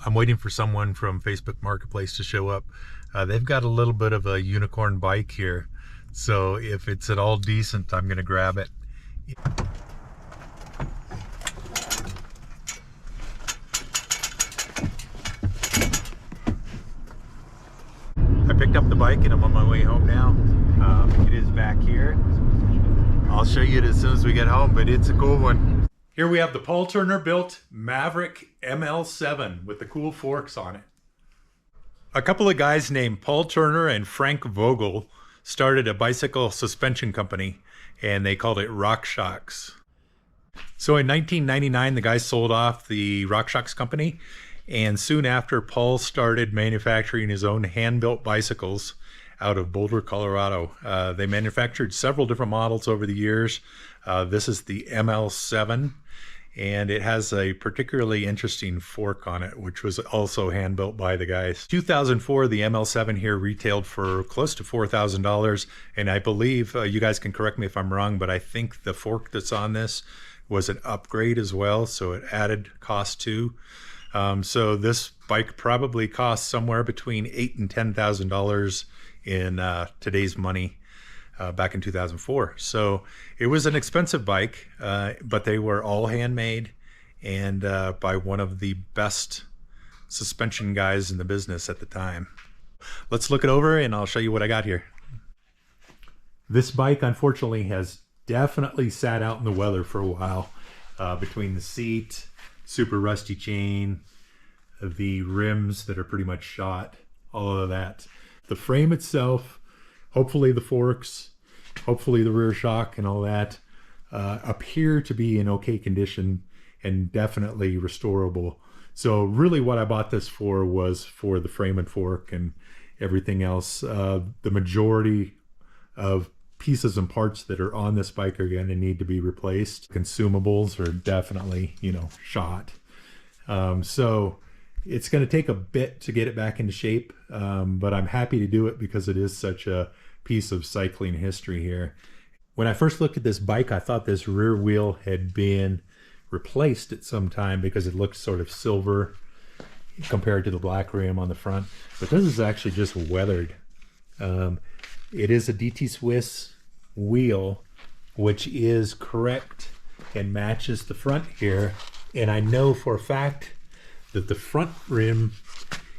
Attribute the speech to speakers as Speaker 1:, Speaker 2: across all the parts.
Speaker 1: I'm waiting for someone from Facebook Marketplace to show up. They've got a little bit of a unicorn bike here, so if it's at all decent, I'm going to grab it. I picked up the bike and I'm on my way home now. It is back here. I'll show you it as soon as we get home, but it's a cool one. Here we have the Paul Turner built Maverick ML7 with the cool forks on it. A couple of guys named Paul Turner and Frank Vogel started a bicycle suspension company, and they called it RockShox. So in 1999, the guys sold off the RockShox company, and soon after, Paul started manufacturing his own hand-built bicycles out of Boulder, Colorado. They manufactured several different models over the years. This is the ML7, and it has a particularly interesting fork on it, which was also hand-built by the guys. 2004, the ML7 here retailed for close to $4,000, and I believe, you guys can correct me if I'm wrong, but I think the fork that's on this was an upgrade as well, so it added cost too. So this bike probably cost somewhere between $8,000 and $10,000 in today's money back in 2004. So it was an expensive bike, but they were all handmade and by one of the best suspension guys in the business at the time. Let's look it over and I'll show you what I got here. This bike unfortunately has definitely sat out in the weather for a while, between the seat, super rusty chain, the rims that are pretty much shot, all of that. The frame itself, hopefully the forks, hopefully the rear shock and all that, appear to be in okay condition and definitely restorable. So really what I bought this for was for the frame and fork, and everything else. The majority of pieces and parts that are on this bike are going to need to be replaced. Consumables are definitely, shot. So it's going to take a bit to get it back into shape, but I'm happy to do it because it is such a piece of cycling history here. When I first looked at this bike, I thought this rear wheel had been replaced at some time because it looked sort of silver compared to the black rim on the front, but this is actually just weathered. It is a DT Swiss wheel, which is correct and matches the front here. And I know for a fact that the front rim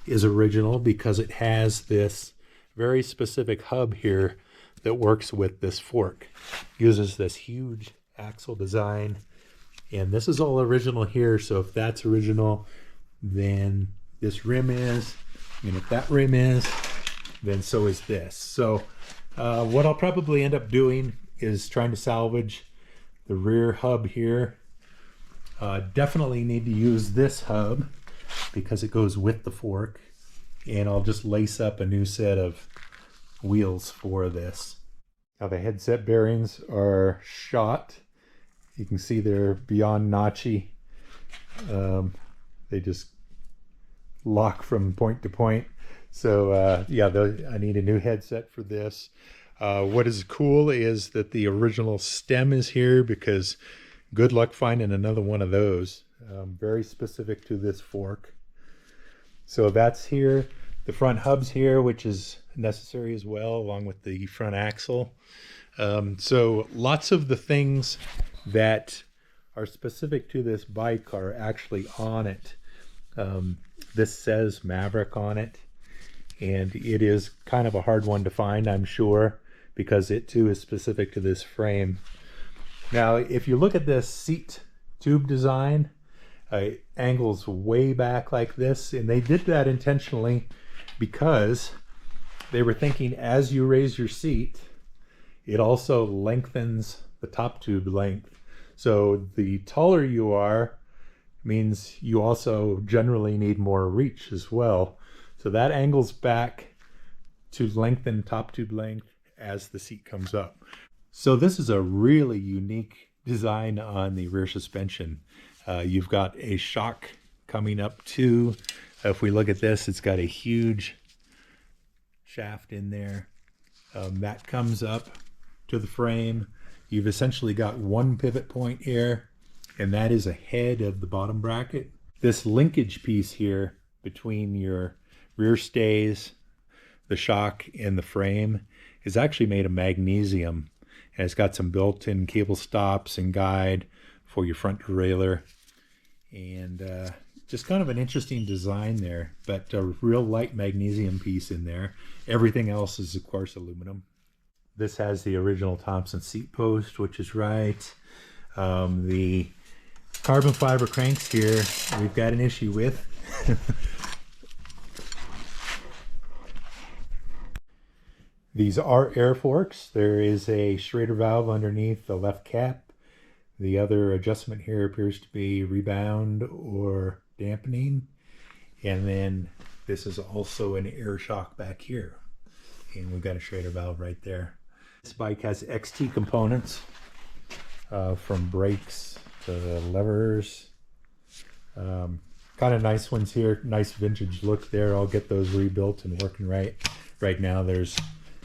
Speaker 1: is original because it has this very specific hub here that works with this fork. Uses this huge axle design, and this is all original here. So if that's original, then this rim is, and if that rim is, then so is this. So what I'll probably end up doing is trying to salvage the rear hub here. Definitely need to use this hub because it goes with the fork, and I'll just lace up a new set of wheels for this. Now the headset bearings are shot. You can see they're beyond notchy. They just lock from point to point. So yeah, I need a new headset for this. What is cool is that the original stem is here, because good luck finding another one of those. Very specific to this fork. So that's here. The front hub's here, which is necessary as well, along with the front axle. So lots of the things that are specific to this bike are actually on it. This says Maverick on it, and it is kind of a hard one to find, I'm sure, because it too is specific to this frame. Now, if you look at this seat tube design, angles way back like this, and they did that intentionally because they were thinking as you raise your seat, it also lengthens the top tube length. So the taller you are means you also generally need more reach as well. So that angles back to lengthen top tube length as the seat comes up. So this is a really unique design on the rear suspension. You've got a shock coming up too. If we look at this, it's got a huge shaft in there. That comes up to the frame. You've essentially got one pivot point here, and that is ahead of the bottom bracket. This linkage piece here between your rear stays, the shock, and the frame is actually made of magnesium. And it's got some built-in cable stops and guide for your front derailleur. And just kind of an interesting design there, but a real light magnesium piece in there. Everything else is, of course, aluminum. This has the original Thompson seat post, which is right. The carbon fiber cranks here, we've got an issue with. These are air forks. There is a Schrader valve underneath the left cap. The other adjustment here appears to be rebound or dampening. And then this is also an air shock back here. And we've got a Schrader valve right there. This bike has XT components, from brakes to levers. Kind of nice ones here. Nice vintage look there. I'll get those rebuilt and working right. Right now there's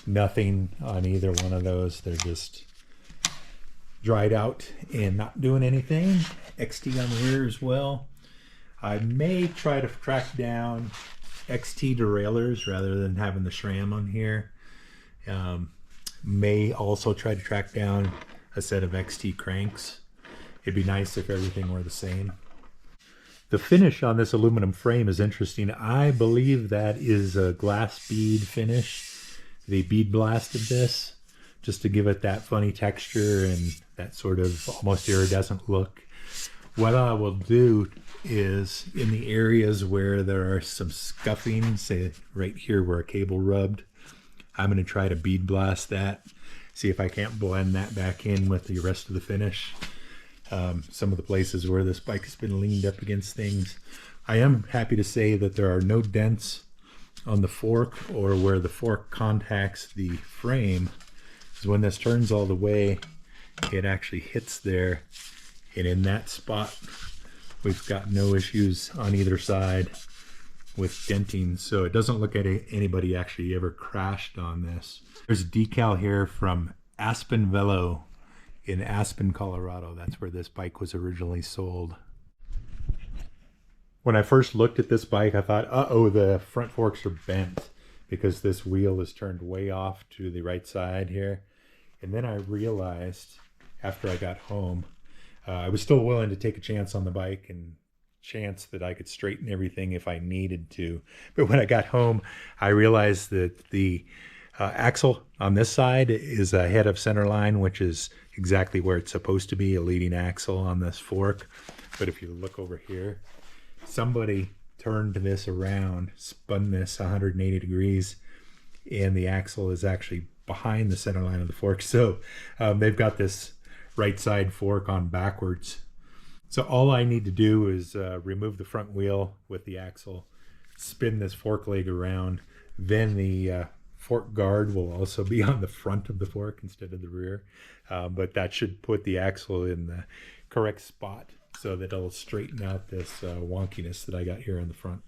Speaker 1: nothing on either one of those. They're just dried out and not doing anything. XT on the rear as well. I may try to track down XT derailleurs rather than having the SRAM on here. May also try to track down a set of XT cranks. It'd be nice if everything were the same. The finish on this aluminum frame is interesting. I believe that is a glass bead finish. They bead blasted this just to give it that funny texture and that sort of almost iridescent look. What I will do is in the areas where there are some scuffing, say right here where a cable rubbed, I'm going to try to bead blast that, see if I can't blend that back in with the rest of the finish. Some of the places where this bike has been leaned up against things. I am happy to say that there are no dents on the fork or where the fork contacts the frame. Because when this turns all the way, it actually hits there. And in that spot, we've got no issues on either side with denting. So it doesn't look like anybody actually ever crashed on this. There's a decal here from Aspen Velo in Aspen, Colorado. That's where this bike was originally sold. When I first looked at this bike, I thought, uh-oh, the front forks are bent because this wheel is turned way off to the right side here. And then I realized after I got home, I was still willing to take a chance on the bike and chance that I could straighten everything if I needed to. But when I got home, I realized that the axle on this side is ahead of center line, which is exactly where it's supposed to be, a leading axle on this fork. But if you look over here, somebody turned this around, spun this 180 degrees, and the axle is actually behind the center line of the fork. So they've got this right side fork on backwards. So all I need to do is remove the front wheel with the axle, spin this fork leg around, then the fork guard will also be on the front of the fork instead of the rear. But that should put the axle in the correct spot so that it'll straighten out this wonkiness that I got here in the front.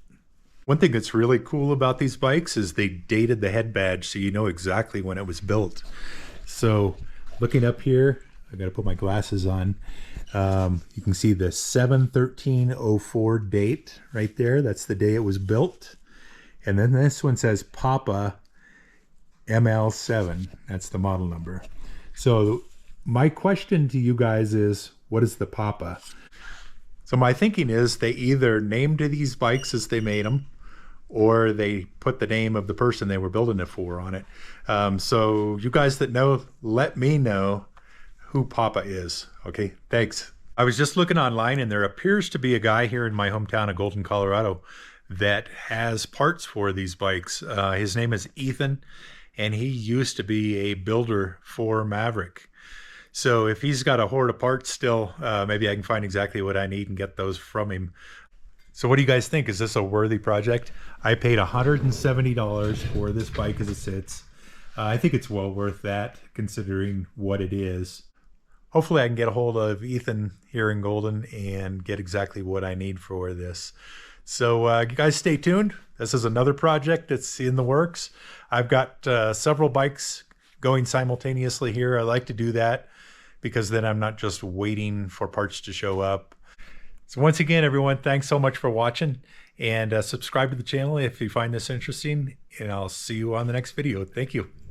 Speaker 1: One thing that's really cool about these bikes is they dated the head badge so you know exactly when it was built. So looking up here, I got to put my glasses on. You can see the 7/13/04 date right there. That's the day it was built. And then this one says Papa ML7. That's the model number. So my question to you guys is, what is the Papa? So my thinking is they either named these bikes as they made them, or they put the name of the person they were building it for on it. So you guys that know, let me know who Papa is. Okay, thanks. I was just looking online and there appears to be a guy here in my hometown of Golden, Colorado that has parts for these bikes. His name is Ethan, and he used to be a builder for Maverick. So if he's got a hoard of parts still, maybe I can find exactly what I need and get those from him. So what do you guys think? Is this a worthy project? I paid $170 for this bike as it sits. I think it's well worth that considering what it is. Hopefully I can get a hold of Ethan here in Golden and get exactly what I need for this. So you guys stay tuned. This is another project that's in the works. I've got several bikes going simultaneously here. I like to do that because then I'm not just waiting for parts to show up. So once again, everyone, thanks so much for watching. and subscribe to the channel if you find this interesting, and I'll see you on the next video. Thank you.